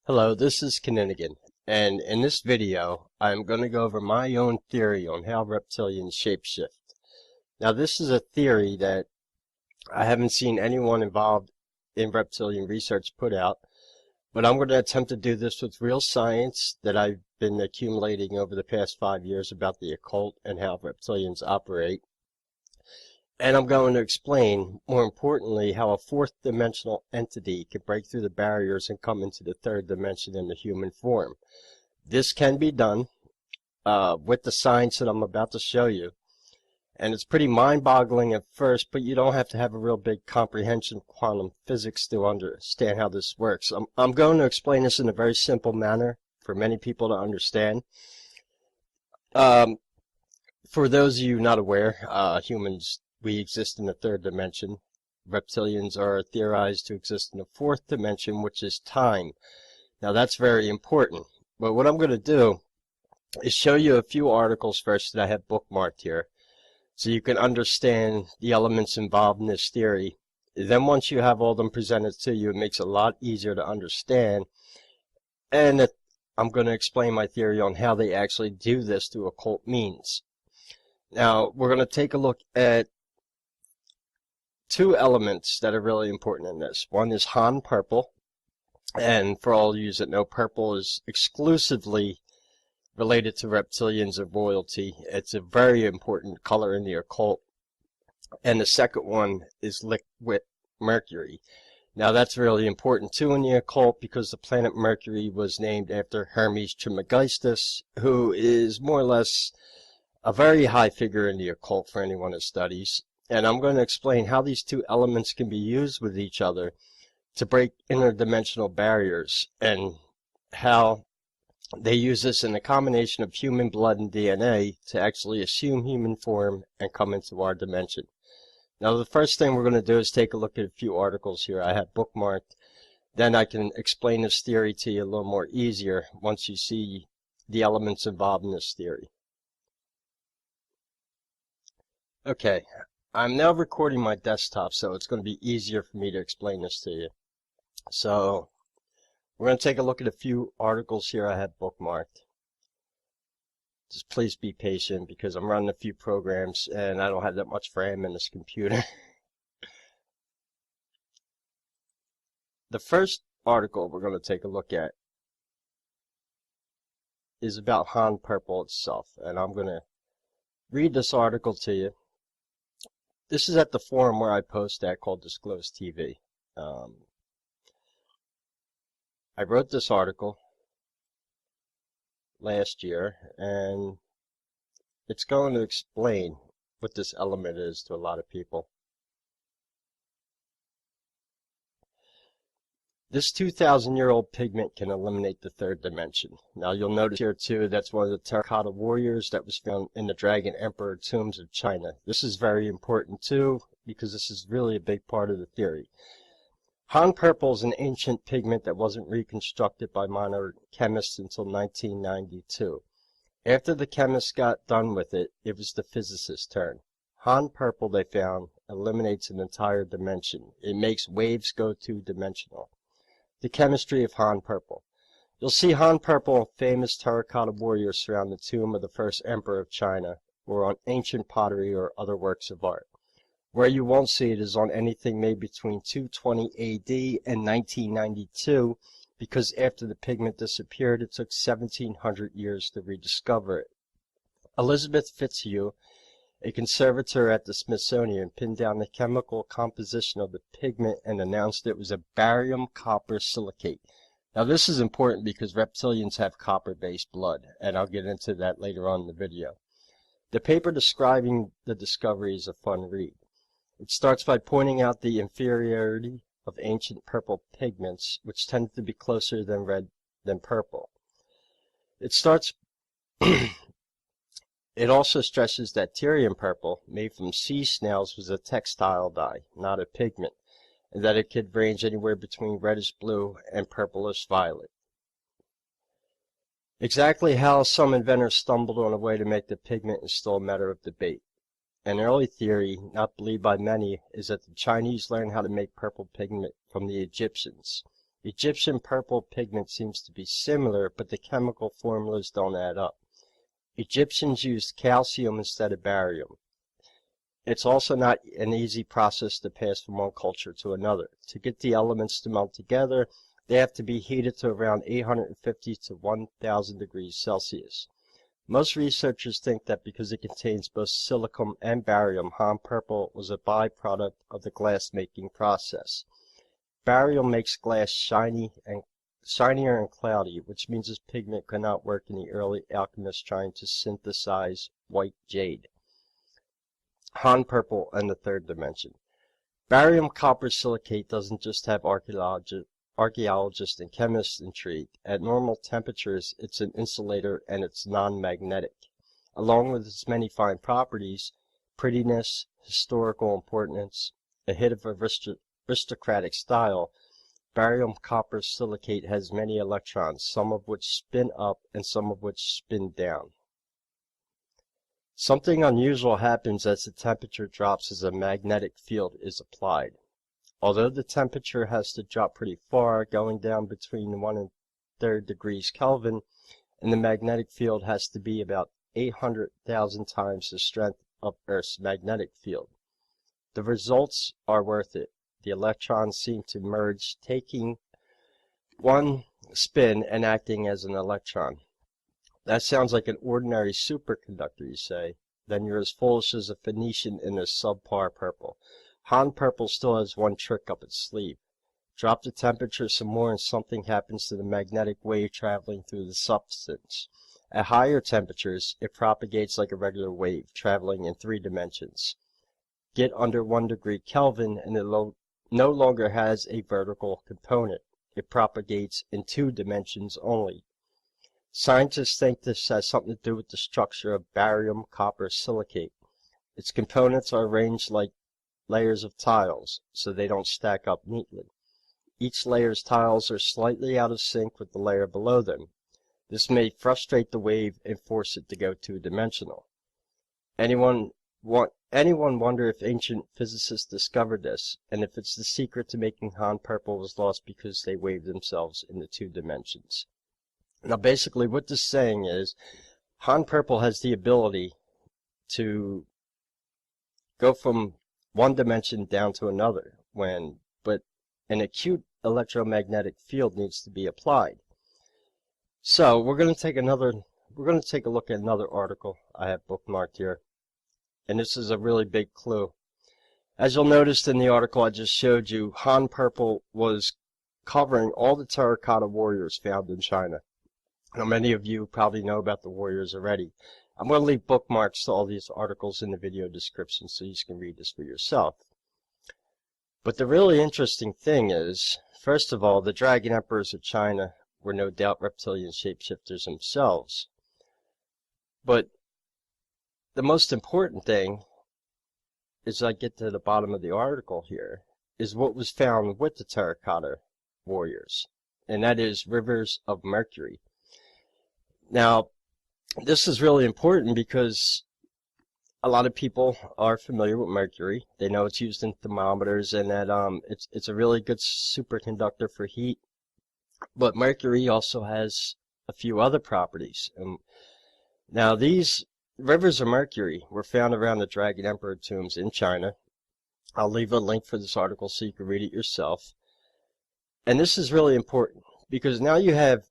Hello, this is Kinninigan, and in this video, I'm going to go over my own theory on how reptilians shapeshift. Now, this is a theory that I haven't seen anyone involved in reptilian research put out, but I'm going to attempt to do this with real science that I've been accumulating over the past 5 years about the occult and how reptilians operate. And I'm going to explain, more importantly, how a fourth dimensional entity can break through the barriers and come into the third dimension in the human form. This can be done with the science that I'm about to show you. And it's pretty mind-boggling at first, but you don't have to have a real big comprehension of quantum physics to understand how this works. I'm going to explain this in a very simple manner for many people to understand. For those of you not aware, humans, we exist in the third dimension. Reptilians are theorized to exist in the fourth dimension, which is time. Now that's very important. But what I'm going to do is show you a few articles first that I have bookmarked here, so you can understand the elements involved in this theory. Then once you have all them presented to you, it makes it a lot easier to understand. And I'm going to explain my theory on how they actually do this through occult means. Now, we're going to take a look at two elements that are really important in this. One is Han purple, and for all you that know, purple is exclusively related to reptilians of royalty. It's a very important color in the occult. And the second one is liquid Mercury. Now that's really important too in the occult because the planet Mercury was named after Hermes Trismegistus, who is more or less a very high figure in the occult for anyone who studies. And I'm going to explain how these two elements can be used with each other to break interdimensional barriers, and how they use this in a combination of human blood and DNA to actually assume human form and come into our dimension. Now, the first thing we're going to do is take a look at a few articles here I have bookmarked. Then I can explain this theory to you a little more easier once you see the elements involved in this theory. Okay. I'm now recording my desktop, so it's going to be easier for me to explain this to you. So, we're going to take a look at a few articles here I have bookmarked. Just please be patient because I'm running a few programs and I don't have that much RAM in this computer. The first article we're going to take a look at is about Han purple itself, and I'm going to read this article to you. This is at the forum where I post at called Disclose TV. I wrote this article last year, and it's going to explain what this element is to a lot of people. This 2,000-year-old pigment can eliminate the third dimension. Now you'll notice here too, that's one of the terracotta warriors that was found in the Dragon Emperor tombs of China. This is very important too, because this is really a big part of the theory. Han purple is an ancient pigment that wasn't reconstructed by modern chemists until 1992. After the chemists got done with it, it was the physicists' turn. Han purple, they found, eliminates an entire dimension. It makes waves go two-dimensional. The chemistry of Han purple. You'll see Han purple on famous terracotta warriors surround the tomb of the first emperor of China, or on ancient pottery or other works of art. Where you won't see it is on anything made between 220 AD and 1992, because after the pigment disappeared, it took 1,700 years to rediscover it. Elizabeth Fitzhugh, a conservator at the Smithsonian, pinned down the chemical composition of the pigment and announced it was a barium copper silicate. Now this is important because reptilians have copper-based blood, and I'll get into that later on in the video. The paper describing the discovery is a fun read. It starts by pointing out the inferiority of ancient purple pigments, which tend to be closer than red than purple. It also stresses that Tyrian purple, made from sea snails, was a textile dye, not a pigment, and that it could range anywhere between reddish blue and purplish violet. Exactly how some inventors stumbled on a way to make the pigment is still a matter of debate. An early theory, not believed by many, is that the Chinese learned how to make purple pigment from the Egyptians. Egyptian purple pigment seems to be similar, but the chemical formulas don't add up. Egyptians used calcium instead of barium. It's also not an easy process to pass from one culture to another. To get the elements to melt together, they have to be heated to around 850 to 1000 degrees Celsius. Most researchers think that because it contains both silicon and barium, Han purple was a byproduct of the glass making process. Barium makes glass shinier and cloudy, which means this pigment could not work in the early alchemists trying to synthesize white jade. Han purple and the third dimension. Barium copper silicate doesn't just have archaeologists and chemists intrigued. At normal temperatures, it's an insulator and it's non-magnetic. Along with its many fine properties, prettiness, historical importance, a hit of aristocratic style, barium copper silicate has many electrons, some of which spin up and some of which spin down. Something unusual happens as the temperature drops as a magnetic field is applied. Although the temperature has to drop pretty far, going down between 1 1/3 degrees Kelvin, and the magnetic field has to be about 800,000 times the strength of Earth's magnetic field. The results are worth it. The electrons seem to merge, taking one spin and acting as an electron. That sounds like an ordinary superconductor, you say. Then you're as foolish as a Phoenician in a subpar purple. Han purple still has one trick up its sleeve. Drop the temperature some more and something happens to the magnetic wave traveling through the substance. At higher temperatures, it propagates like a regular wave, traveling in 3 dimensions. Get under 1 degree Kelvin and it no longer has a vertical component. It propagates in 2 dimensions only. Scientists think this has something to do with the structure of barium copper silicate. Its components are arranged like layers of tiles, so they don't stack up neatly. Each layer's tiles are slightly out of sync with the layer below them. This may frustrate the wave and force it to go 2-dimensional. Anyone wonder if ancient physicists discovered this, and if it's the secret to making Han purple was lost because they waved themselves into 2 dimensions? Now basically what this is saying is, Han purple has the ability to go from 1 dimension down to another, but an acute electromagnetic field needs to be applied. So we're going to take a look at another article I have bookmarked here, and this is a really big clue. As you'll notice in the article I just showed you, Han purple was covering all the terracotta warriors found in China. Now many of you probably know about the warriors already. I'm going to leave bookmarks to all these articles in the video description so you can read this for yourself. But the really interesting thing is, first of all, the dragon emperors of China were no doubt reptilian shapeshifters themselves. But the most important thing, as I get to the bottom of the article here, is what was found with the terracotta warriors, and that is rivers of mercury. Now, this is really important because a lot of people are familiar with mercury. They know it's used in thermometers and that it's a really good superconductor for heat. But mercury also has a few other properties. Now, these rivers of mercury were found around the Dragon Emperor tombs in China. I'll leave a link for this article so you can read it yourself. And this is really important because now you have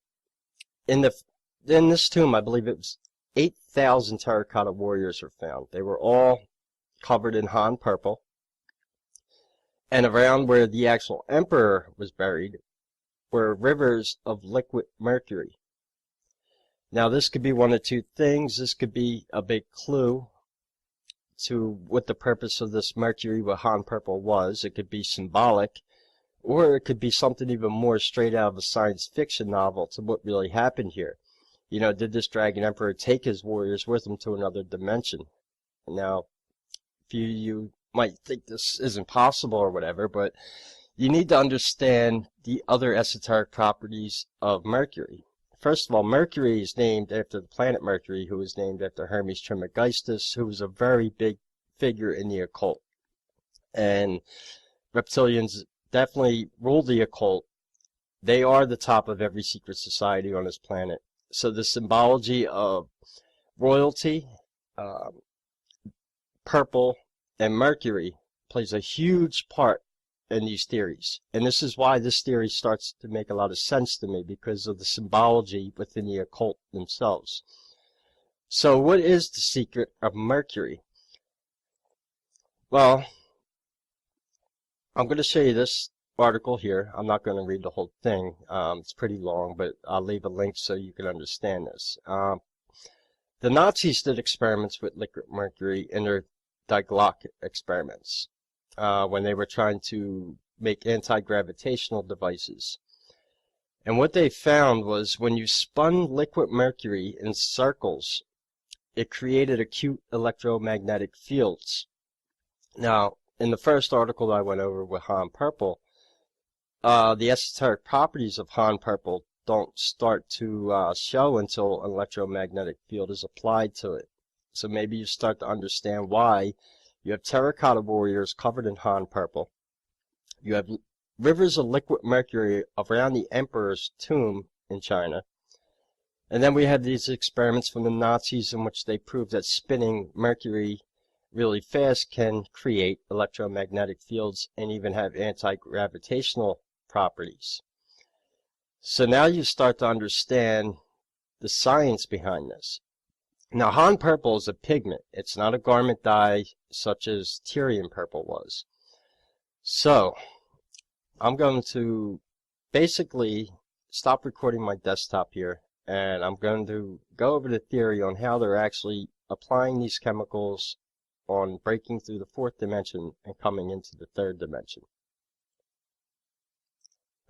in this tomb, I believe it was 8,000 terracotta warriors were found. They were all covered in Han purple. And around where the actual emperor was buried were rivers of liquid mercury. Now this could be one of 2 things. This could be a big clue to what the purpose of this mercury with Han purple was. It could be symbolic, or it could be something even more straight out of a science fiction novel to what really happened here. You know, did this dragon emperor take his warriors with him to another dimension? Now, you might think this isn't possible or whatever, but you need to understand the other esoteric properties of Mercury. First of all, Mercury is named after the planet Mercury, who was named after Hermes Trismegistus, who was a very big figure in the occult. And reptilians definitely ruled the occult They are the top of every secret society on this planet. So the symbology of royalty, purple, and Mercury plays a huge part in these theories. And this is why this theory starts to make a lot of sense to me, because of the symbology within the occult themselves. So what is the secret of Mercury? Well, I'm going to show you this article here. I'm not going to read the whole thing. It's pretty long, but I'll leave a link so you can understand this. The Nazis did experiments with liquid mercury in their Die Glocke experiments when they were trying to make anti-gravitational devices. And what they found was when you spun liquid mercury in circles, it created acute electromagnetic fields. Now, in the first article that I went over with Han Purple, the esoteric properties of Han Purple don't start to show until an electromagnetic field is applied to it. So maybe you start to understand why you have terracotta warriors covered in Han Purple. You have rivers of liquid mercury around the emperor's tomb in China. And then we have these experiments from the Nazis in which they proved that spinning mercury really fast can create electromagnetic fields and even have anti-gravitational properties. So now you start to understand the science behind this. Now, Han Purple is a pigment. It's not a garment dye such as Tyrian Purple was. So, I'm going to basically stop recording my desktop here, and I'm going to go over the theory on how they're actually applying these chemicals on breaking through the fourth dimension and coming into the third dimension.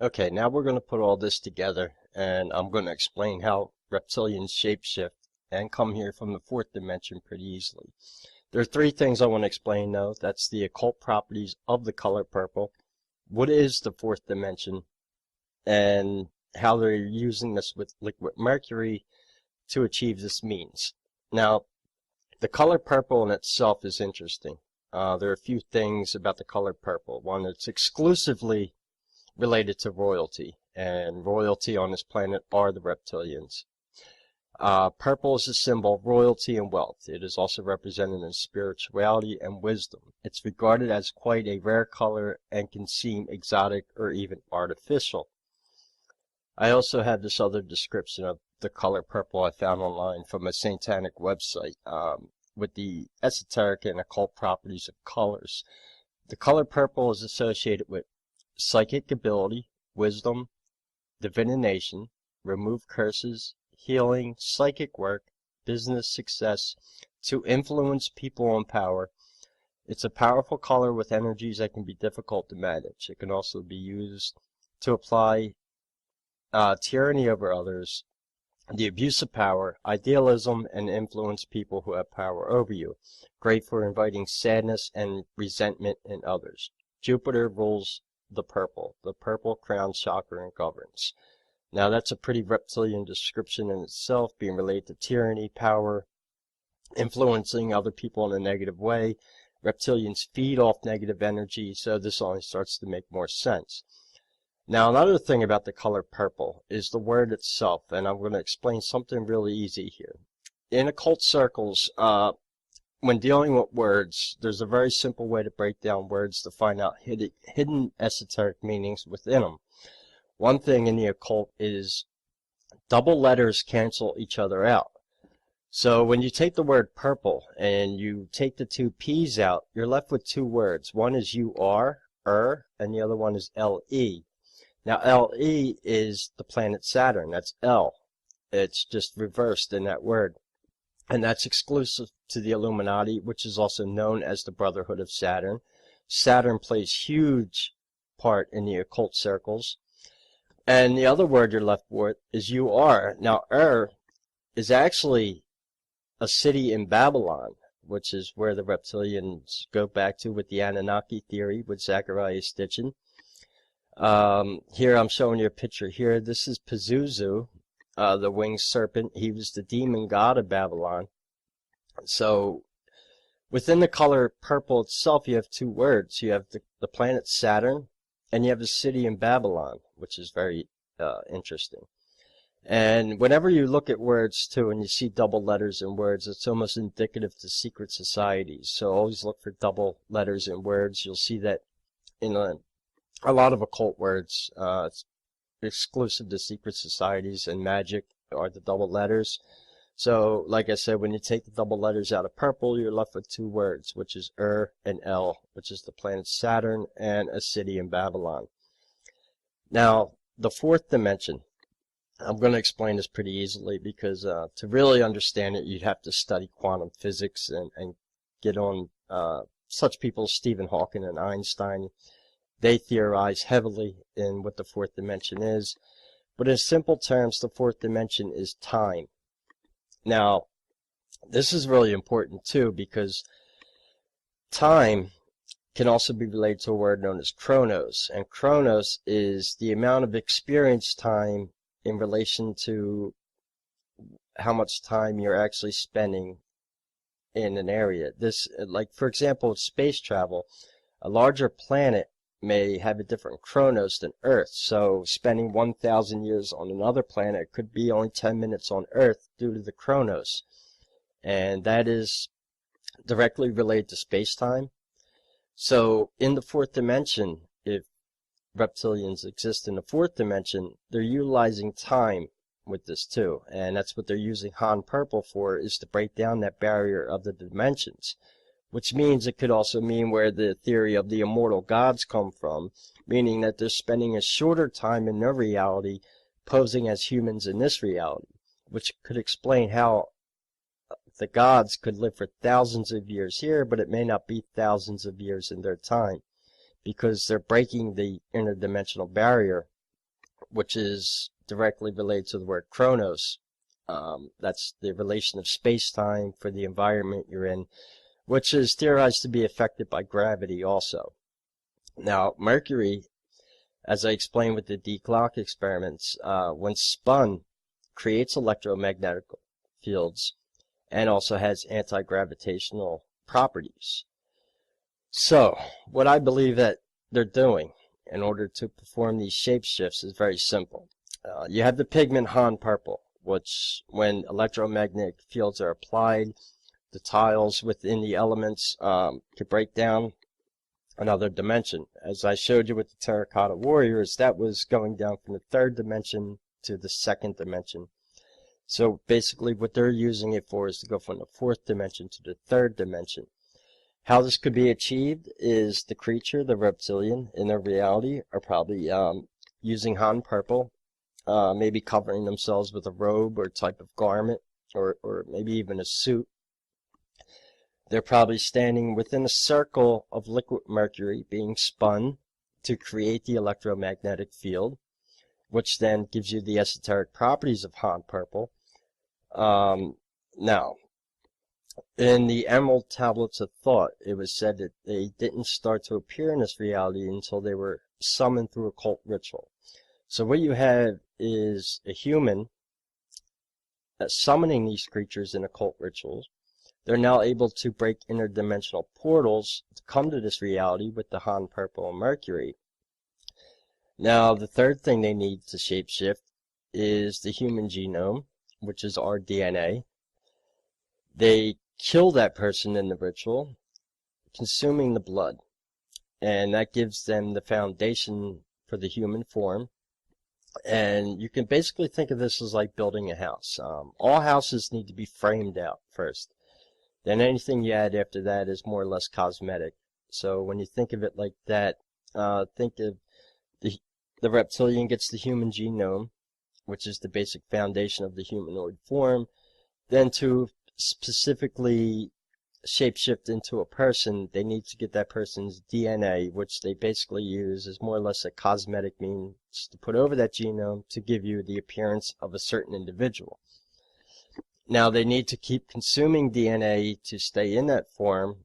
Okay, now we're going to put all this together, and I'm going to explain how reptilians shapeshift and come here from the fourth dimension pretty easily. There are three things I want to explain, though. That's the occult properties of the color purple, what is the fourth dimension, and how they're using this with liquid mercury to achieve this means. Now, the color purple in itself is interesting. There are a few things about the color purple. One, it's exclusively related to royalty, and royalty on this planet are the reptilians. Purple is a symbol of royalty and wealth. It is also represented in spirituality and wisdom. It's regarded as quite a rare color and can seem exotic or even artificial. I also have this other description of the color purple I found online from a satanic website with the esoteric and occult properties of colors. The color purple is associated with psychic ability, wisdom, divination, remove curses, healing, psychic work, business success, to influence people in power. It's a powerful color with energies that can be difficult to manage. It can also be used to apply tyranny over others, the abuse of power, idealism, and influence people who have power over you. Great for inviting sadness and resentment in others. Jupiter rules the purple crown chakra and governs. Now that's a pretty reptilian description in itself, being related to tyranny, power, influencing other people in a negative way. Reptilians feed off negative energy, so this only starts to make more sense. Now another thing about the color purple is the word itself, and I'm going to explain something really easy here. In occult circles, when dealing with words, there's a very simple way to break down words to find out hidden esoteric meanings within them. One thing in the occult is double letters cancel each other out. So when you take the word purple and you take the two P's out, you're left with two words. One is U-R, and the other one is L-E. Now L-E is the planet Saturn. That's L. It's just reversed in that word. And that's exclusive to the Illuminati, which is also known as the Brotherhood of Saturn. Saturn plays huge part in the occult circles. And the other word you're left with is U-R. Now, is actually a city in Babylon, which is where the reptilians go back to with the Anunnaki theory with Zachariah Stitchin. Here I'm showing you a picture here. This is Pazuzu, the winged serpent. He was the demon god of Babylon. So, within the color purple itself, you have two words. You have the planet Saturn, and you have the city in Babylon, which is very interesting. And whenever you look at words too, and you see double letters in words, it's almost indicative to secret societies. So always look for double letters in words. You'll see that in a lot of occult words. It's exclusive to secret societies and magic are the double letters. So, like I said, when you take the double letters out of purple, you're left with two words, which is and El, which is the planet Saturn and a city in Babylon. Now, the fourth dimension. I'm going to explain this pretty easily because to really understand it, you'd have to study quantum physics and get on such people as Stephen Hawking and Einstein. They theorize heavily in what the fourth dimension is. But in simple terms, the fourth dimension is time. Now, this is really important too because time can also be related to a word known as chronos. And chronos is the amount of experience time in relation to how much time you're actually spending in an area. This, like for example, with space travel, a larger planet may have a different chronos than Earth. So spending 1,000 years on another planet could be only 10 minutes on Earth due to the chronos. And that is directly related to space-time. So in the fourth dimension, if reptilians exist in the fourth dimension, they're utilizing time with this too, and that's what they're using Han Purple for, is to break down that barrier of the dimensions, which means it could also mean where the theory of the immortal gods come from, meaning that they're spending a shorter time in their reality posing as humans in this reality, which could explain how the gods could live for thousands of years here, but it may not be thousands of years in their time, because they're breaking the interdimensional barrier, which is directly related to the word chronos. That's the relation of space-time for the environment you're in, which is theorized to be affected by gravity also. Now, Mercury, as I explained with the D clock experiments, when spun, creates electromagnetic fields and also has anti-gravitational properties. So, what I believe that they're doing in order to perform these shapeshifts is very simple. You have the pigment Han Purple, which when electromagnetic fields are applied, the tiles within the elements could break down another dimension. As I showed you with the Terracotta Warriors, that was going down from the third dimension to the second dimension. So basically what they're using it for is to go from the fourth dimension to the third dimension. How this could be achieved is the creature, the reptilian, in their reality are probably using Han Purple, maybe covering themselves with a robe or type of garment, or maybe even a suit. They're probably standing within a circle of liquid mercury being spun to create the electromagnetic field, which then gives you the esoteric properties of Han Purple. Now, in the Emerald Tablets of Thought, it was said that they didn't start to appear in this reality until they were summoned through occult ritual. So what you have is a human summoning these creatures in occult rituals. They're now able to break interdimensional portals to come to this reality with the Han Purple and Mercury. Now, the third thing they need to shapeshift is the human genome, which is our DNA. They kill that person in the ritual, consuming the blood, and that gives them the foundation for the human form. And you can basically think of this as like building a house. All houses need to be framed out first. Then anything you add after that is more or less cosmetic. So when you think of it like that, think of the reptilian gets the human genome, which is the basic foundation of the humanoid form. Then to specifically shapeshift into a person, they need to get that person's DNA, which they basically use as more or less a cosmetic means to put over that genome to give you the appearance of a certain individual. Now, they need to keep consuming DNA to stay in that form,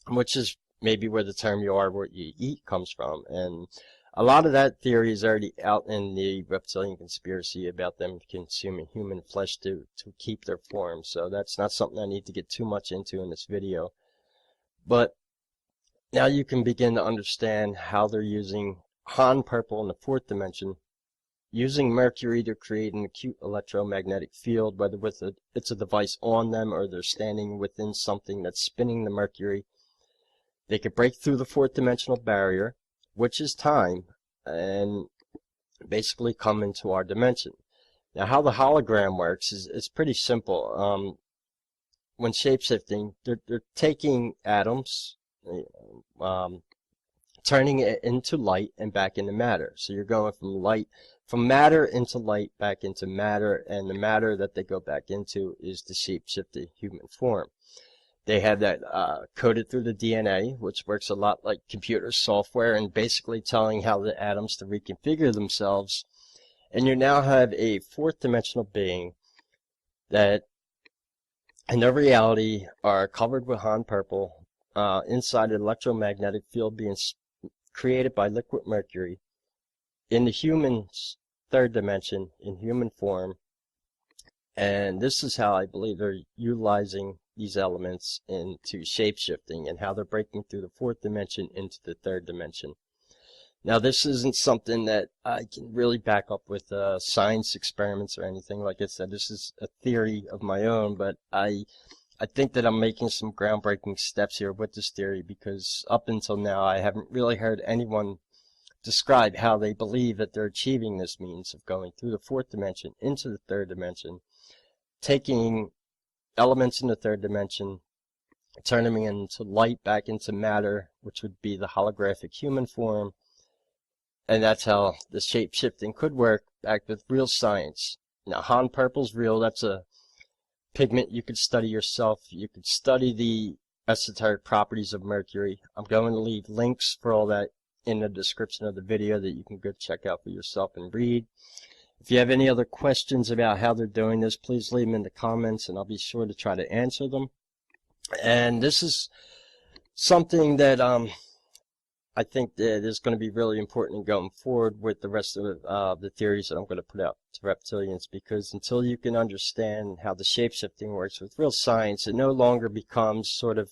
which is maybe where the term "you are what you eat" comes from. And a lot of that theory is already out in the reptilian conspiracy about them consuming human flesh to keep their form. So that's not something I need to get too much into in this video. But now you can begin to understand how they're using Han Purple in the fourth dimension using Mercury to create an acute electromagnetic field, whether it's a device on them or they're standing within something that's spinning the Mercury. They could break through the fourth dimensional barrier, which is time, and basically come into our dimension. Now, how the hologram works is pretty simple. When shapeshifting, they're taking atoms, turning it into light and back into matter. So you're going from matter into light, back into matter, and the matter that they go back into is the shapeshifted human form. They have that coded through the DNA, which works a lot like computer software, and basically telling how the atoms to reconfigure themselves. And you now have a fourth dimensional being that in their reality are covered with Han purple, inside an electromagnetic field being created by liquid mercury in the human's third dimension in human form. And this is how I believe they're utilizing these elements into shapeshifting and how they're breaking through the fourth dimension into the third dimension. Now, this isn't something that I can really back up with science experiments or anything. Like I said, this is a theory of my own, but I think that I'm making some groundbreaking steps here with this theory, because up until now I haven't really heard anyone describe how they believe that they're achieving this means of going through the fourth dimension into the third dimension, taking elements in the third dimension, turning them into light, back into matter, which would be the holographic human form. And that's how the shape-shifting could work, backed with real science. Now, Han purple's real. That's a pigment you could study yourself. You could study the esoteric properties of Mercury. I'm going to leave links for all that in the description of the video that you can go check out for yourself and read. If you have any other questions about how they're doing this, please leave them in the comments, and I'll be sure to try to answer them. And this is something that I think that is going to be really important going forward with the rest of the theories that I'm going to put out to reptilians, because until you can understand how the shapeshifting works with real science, it no longer becomes sort of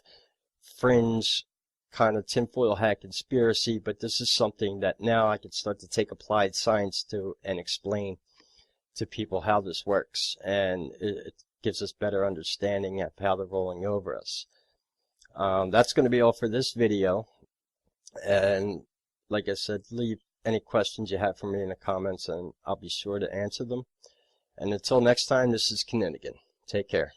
fringe kind of tinfoil hat conspiracy, but this is something that now I can start to take applied science to and explain to people how this works, and it gives us better understanding of how they're rolling over us. That's going to be all for this video, and like I said, leave any questions you have for me in the comments and I'll be sure to answer them. And until next time, this is Kinninigan. Take care.